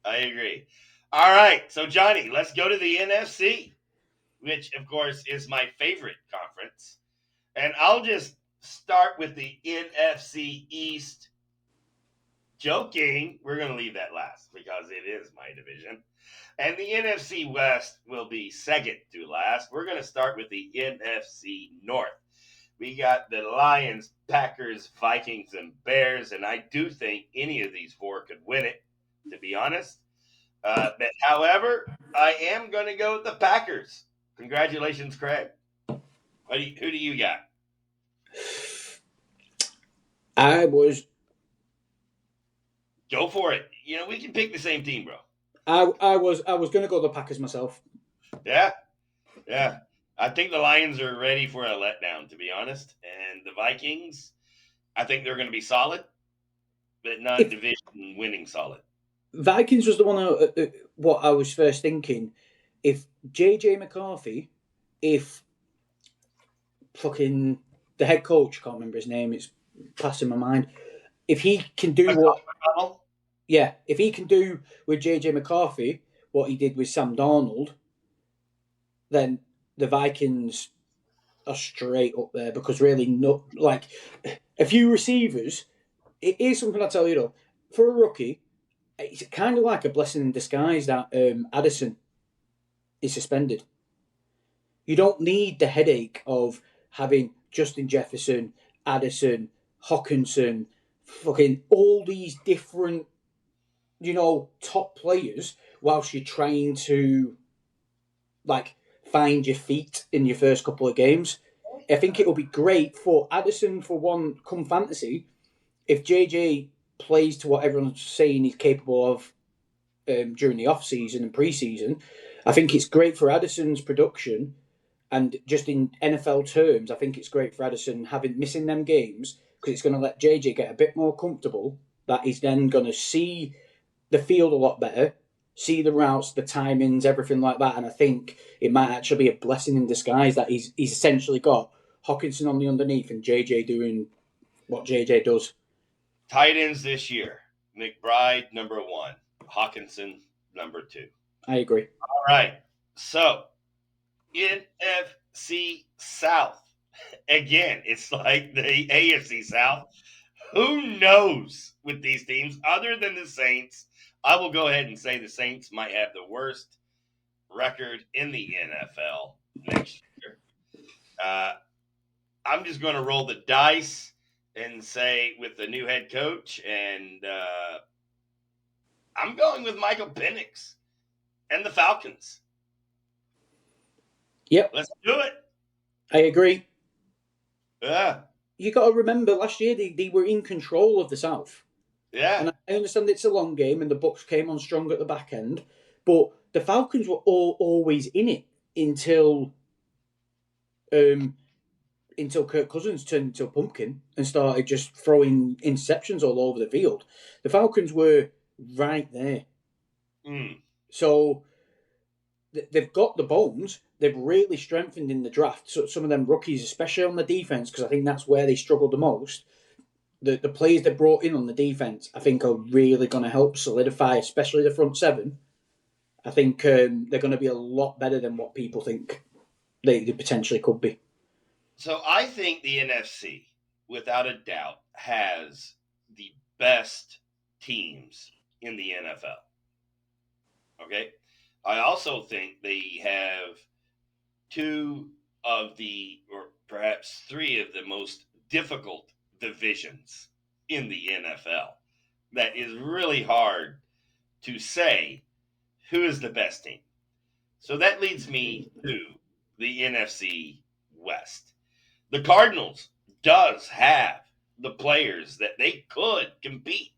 I agree. All right. So, Johnny, let's go to the NFC, which, of course, is my favorite conference. And I'll just start with the NFC East. Joking. We're going to leave that last because it is my division. And the NFC West will be second to last. We're going to start with the NFC North. We got the Lions, Packers, Vikings, and Bears. And I do think any of these four could win it, to be honest. But however, I am going to go with the Packers. Congratulations, Craig. Who do you got? I was Go for it. You know, we can pick the same team, bro. I was going to go the Packers myself. Yeah, yeah. I think the Lions are ready for a letdown, to be honest. And the Vikings, I think they're going to be solid, but not If division winning solid. Vikings was the one what I was first thinking. If JJ McCarthy, if fucking the head coach, can't remember his name, it's passing my mind. If he can do if he can do with JJ McCarthy what he did with Sam Darnold, then the Vikings are straight up there because really, no, like a few receivers. It is something I tell you though. For a rookie, it's kind of like a blessing in disguise that Addison is suspended. You don't need the headache of having Justin Jefferson, Addison, Hawkinson, fucking all these different, top players whilst you're trying to like find your feet in your first couple of games. I think it will be great for Addison for one come fantasy if JJ plays to what everyone's saying he's capable of during the off season and preseason. I think it's great for Addison's production, and just in NFL terms, I think it's great for Addison having missing them games because it's going to let JJ get a bit more comfortable. That he's then going to see the field a lot better, see the routes, the timings, everything like that. And I think it might actually be a blessing in disguise that he's essentially got Hawkinson on the underneath and JJ doing what JJ does. Tight ends this year: McBride number 1, Hawkinson number 2. I agree. All right. So NFC South. Again, it's like the AFC South. Who knows with these teams other than the Saints? I will go ahead and say the Saints might have the worst record in the NFL next year. I'm just going to roll the dice and say with the new head coach, and I'm going with Michael Penix and the Falcons. Yep. Let's do it. I agree. Yeah. You got to remember last year they were in control of the South. Yeah. And I understand it's a long game and the Bucks came on strong at the back end, but the Falcons were always in it until Kirk Cousins turned into a pumpkin and started just throwing interceptions all over the field. The Falcons were right there. So they've got the bones. They've really strengthened in the draft. So some of them rookies, especially on the defense, because I think that's where they struggled the most. The players they brought in on the defense, I think, are really going to help solidify, especially the front seven. I think they're going to be a lot better than what people think they potentially could be. So I think the NFC, without a doubt, has the best teams in the NFL. Okay? I also think they have two of the, or perhaps three of the most difficult divisions in the NFL. That is really hard to say who is the best team. So that leads me to the NFC West. The Cardinals does have the players that they could compete.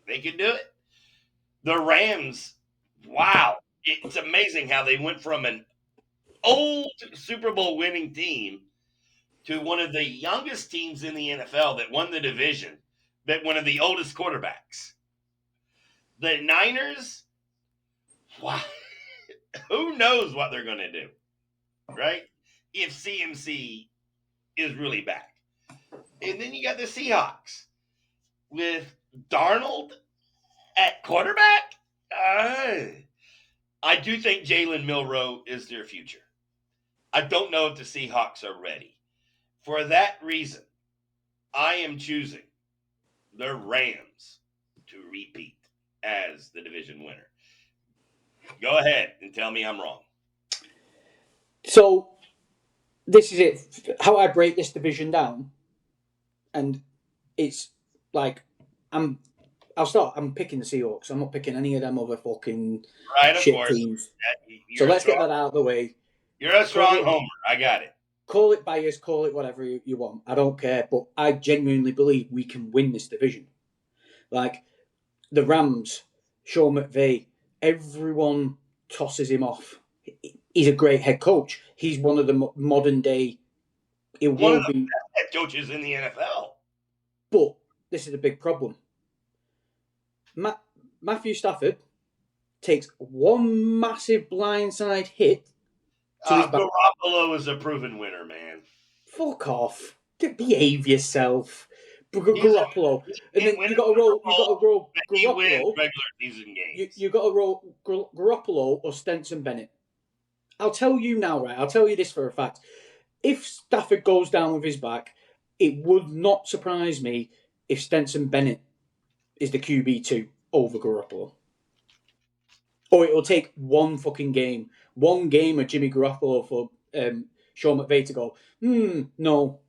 They could do it. The Rams, wow. It's amazing how they went from an old Super Bowl winning team to one of the youngest teams in the NFL that won the division, that one of the oldest quarterbacks. The Niners, wow. Who knows what they're going to do, right? If CMC is really back. And then you got the Seahawks with Darnold at quarterback. I do think Jalen Milroe is their future. I don't know if the Seahawks are ready. For that reason, I am choosing the Rams to repeat as the division winner. Go ahead and tell me I'm wrong. So this is it. How I break this division down, and it's like I'm picking the Seahawks. I'm not picking any of them other fucking Right, of shit course. teams. So You're let's get that out of the way. You're a strong Call it- homer. I got it. Call it bias, call it whatever you want. I don't care, but I genuinely believe we can win this division. Like the Rams, Sean McVay, everyone tosses him off. He's a great head coach. He's one of the modern day. It One will of the be, best head coaches in the NFL. but this is a big problem. Matthew Stafford takes one massive blindside hit to his back. Garoppolo is a proven winner, man. Fuck off. Behave yourself. Garoppolo. And then you got to roll He wins Garoppolo. regular season games. You got to roll Garoppolo or Stenson Bennett. I'll tell you now, right? I'll tell you this for a fact. If Stafford goes down with his back, it would not surprise me if Stenson Bennett is the QB2 over Garoppolo. Or it will take one fucking game. One game of Jimmy Garoppolo for Sean McVay to go, no,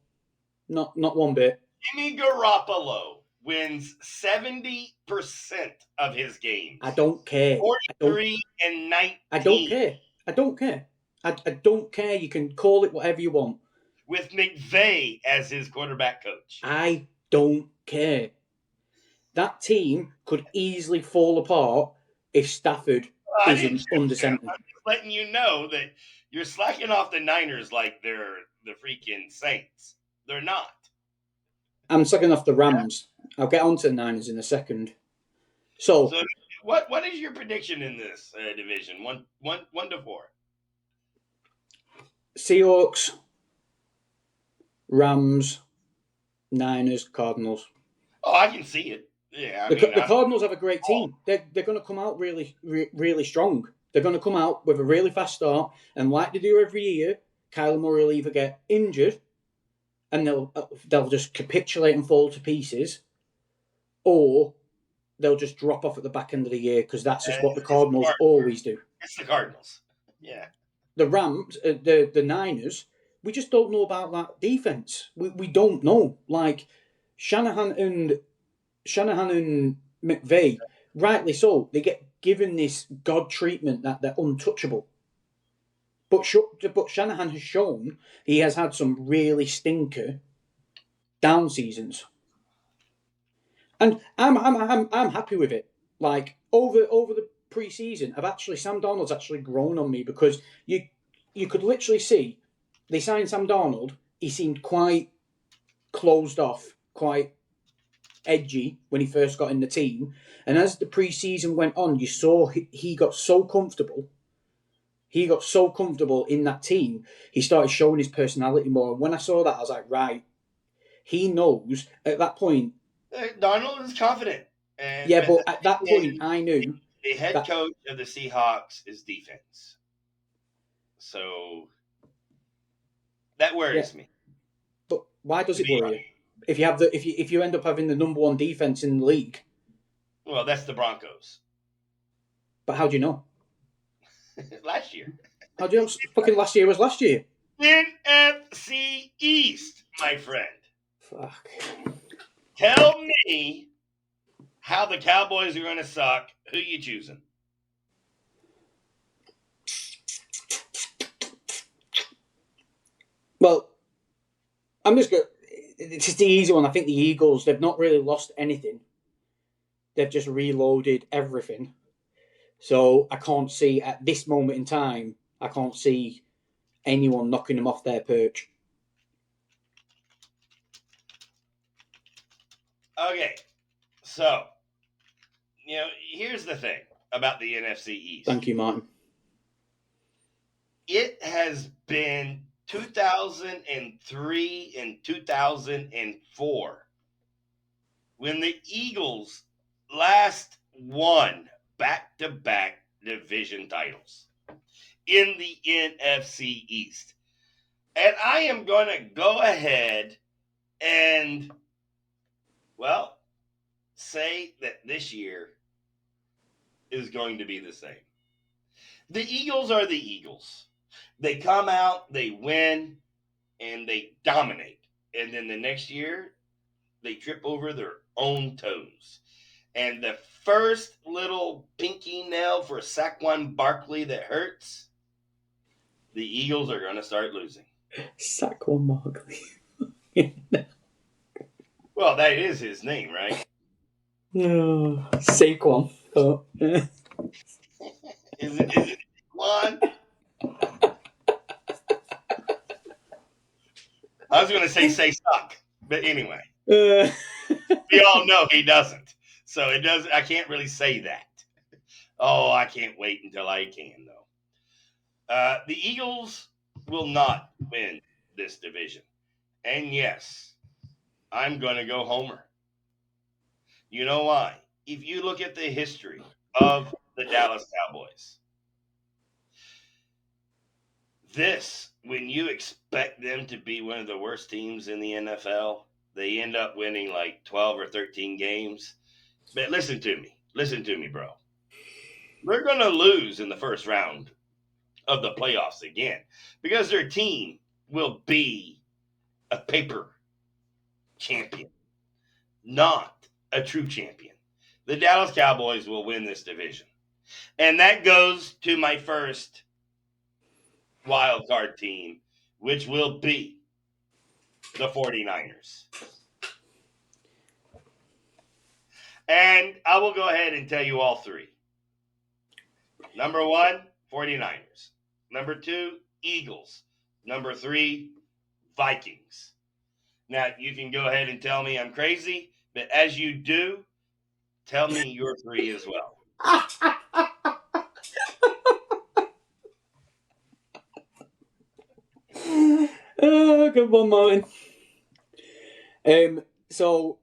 not one bit. Jimmy Garoppolo wins 70% of his games. I don't care. 43 and 19. I don't care. I don't care. You can call it whatever you want. With McVay as his quarterback coach. I don't care. That team could easily fall apart if Stafford isn't under center. I'm just letting you know that you're slacking off the Niners like they're the freaking Saints. They're not. I'm slacking off the Rams. I'll get on to the Niners in a second. So what is your prediction in this division? 1 to 4. Seahawks, Rams, Niners, Cardinals. Oh, I can see it. Yeah, the Cardinals have a great team. They're going to come out really strong. They're going to come out with a really fast start, and like they do every year, Kyler Murray will either get injured, and they'll just capitulate and fall to pieces, or they'll just drop off at the back end of the year because that's just what the Cardinals always do. It's the Cardinals. Yeah. The Rams, the Niners, we just don't know about that defense. We don't know. Like Shanahan and McVay, rightly so, they get given this God treatment that they're untouchable. But Shanahan has shown he has had some really stinker down seasons, and I'm happy with it. Like over the pre-season, Sam Darnold's actually grown on me because you could literally see they signed Sam Darnold. He seemed quite closed off, quite edgy when he first got in the team, and as the pre-season went on, you saw he got so comfortable. He got so comfortable in that team, he started showing his personality more. And when I saw that, I was like, right, he knows at that point. Darnold is confident. And but at that point, I knew the head coach of the Seahawks is defense. So that worries me. But why does it worry you? If you end up having the number one defense in the league. Well, that's the Broncos. But how do you know? Last year. How do you know fucking last year was last year? NFC East, my friend. Fuck. Tell me how the Cowboys are going to suck. Who you choosing? Well, I'm just going to... It's just the easy one. I think the Eagles, they've not really lost anything. They've just reloaded everything. So I can't see, at this moment in time, I can't see anyone knocking them off their perch. Okay. So, here's the thing about the NFC East. Thank you, Martin. It has been 2003 and 2004 when the Eagles last won back-to-back division titles in the NFC East. And I am going to go ahead and, well, say that this year is going to be the same. The Eagles are the Eagles. They come out, they win, and they dominate. And then the next year, they trip over their own toes. And the first little pinky nail for Saquon Barkley that hurts, the Eagles are going to start losing. Saquon Barkley. Well, that is his name, right? Saquon. Oh. Is it Saquon? I was going to say suck, but anyway. We all know he doesn't. So it does. I can't really say that. Oh, I can't wait until I can, though. The Eagles will not win this division. And yes, I'm going to go Homer. You know why? If you look at the history of the Dallas Cowboys, when you expect them to be one of the worst teams in the NFL, they end up winning like 12 or 13 games. But listen to me, bro. They're going to lose in the first round of the playoffs again because their team will be a paper champion, not a true champion. The Dallas Cowboys will win this division. And that goes to my first wild card team, which will be the 49ers. And I will go ahead and tell you all three. Number 1, 49ers. Number 2, Eagles. Number 3, Vikings. Now, you can go ahead and tell me I'm crazy, but as you do, tell me your 3 as well. Oh, good one, Martin. So,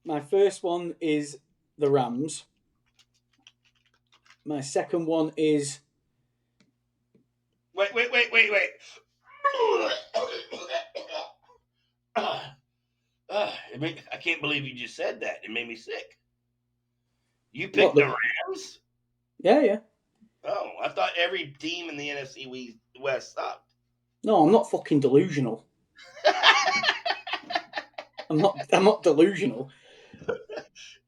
my first one is the Rams. My second one is... Wait. I can't believe you just said that. It made me sick. You picked the Rams? Yeah. Oh, I thought every team in the NFC West sucked. No, I'm not fucking delusional. I'm not delusional.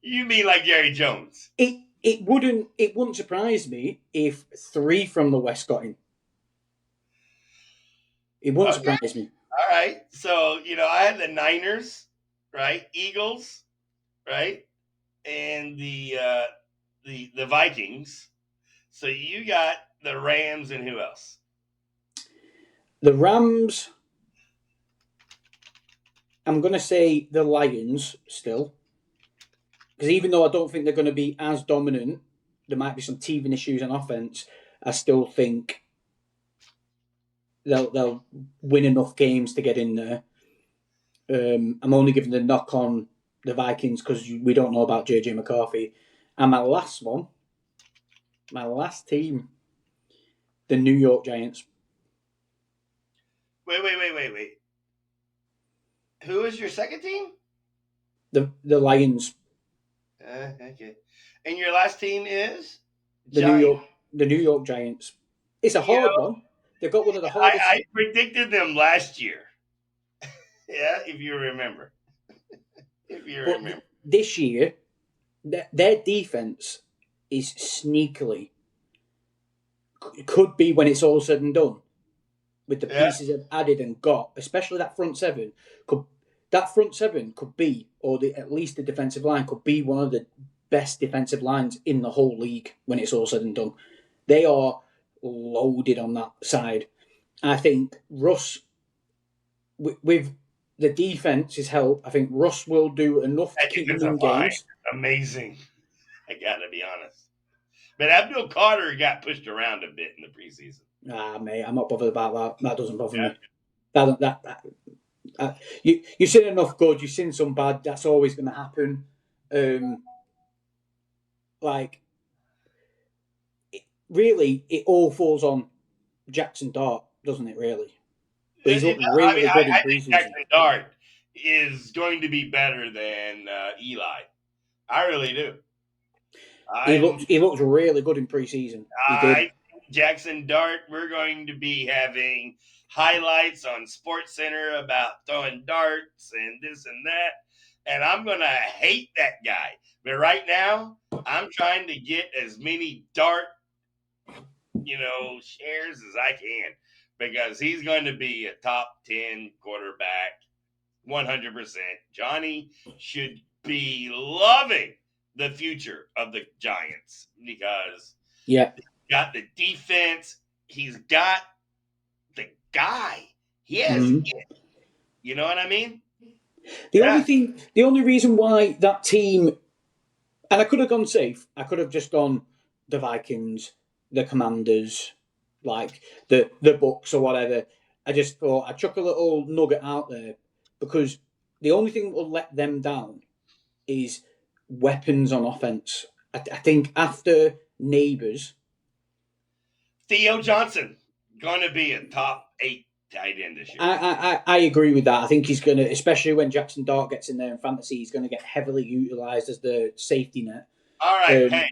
You mean like Jerry Jones? It wouldn't surprise me if 3 from the West got in. It wouldn't surprise me. All right. So, I had the Niners, right? Eagles, right? And the Vikings. So you got the Rams and who else? The Rams, I'm going to say the Lions still. Because even though I don't think they're going to be as dominant, there might be some teething issues on offense, I still think they'll win enough games to get in there. I'm only giving the knock on the Vikings because we don't know about JJ McCarthy. And my last team, the New York Giants. Wait. Who is your second team? The Lions. Okay. And your last team is? The New York Giants. It's a hard one. They've got one of the hardest. I predicted them last year. Yeah, if you remember. This year, their defense is sneakily. Could be when it's all said and done. With the pieces they've added and got, especially that front seven, could be, or at least the defensive line could be one of the best defensive lines in the whole league when it's all said and done. They are loaded on that side. I think Russ, with the defense's help, I think Russ will do enough to keep them in games. Amazing. I gotta be honest. But Abdul Carter got pushed around a bit in the preseason. Mate, I'm not bothered about that. That doesn't bother me. You've seen enough good, you've seen some bad. That's always going to happen. really, it all falls on Jackson Dart, doesn't it? Really, but he's looked really good in I think preseason. Jackson Dart is going to be better than Eli. I really do. He looked really good in preseason. He did. I think Jackson Dart, we're going to be having highlights on Sports Center about throwing darts and this and that. And I'm going to hate that guy. But right now, I'm trying to get as many dart, shares as I can because he's going to be a top 10 quarterback 100%. Johnny should be loving the future of the Giants because he's got the defense. He's got the guy. He has it. You know what I mean? The only reason why that team, and I could have gone safe. I could have just gone the Vikings, the Commanders, like the Bucks or whatever. I just thought I'd chuck a little nugget out there because the only thing that will let them down is weapons on offense. I think after Neighbors, Theo Johnson going to be a top 8 tight end this year. I agree with that. I think he's going to, especially when Jackson Dart gets in there in fantasy, he's going to get heavily utilised as the safety net. All right, hey,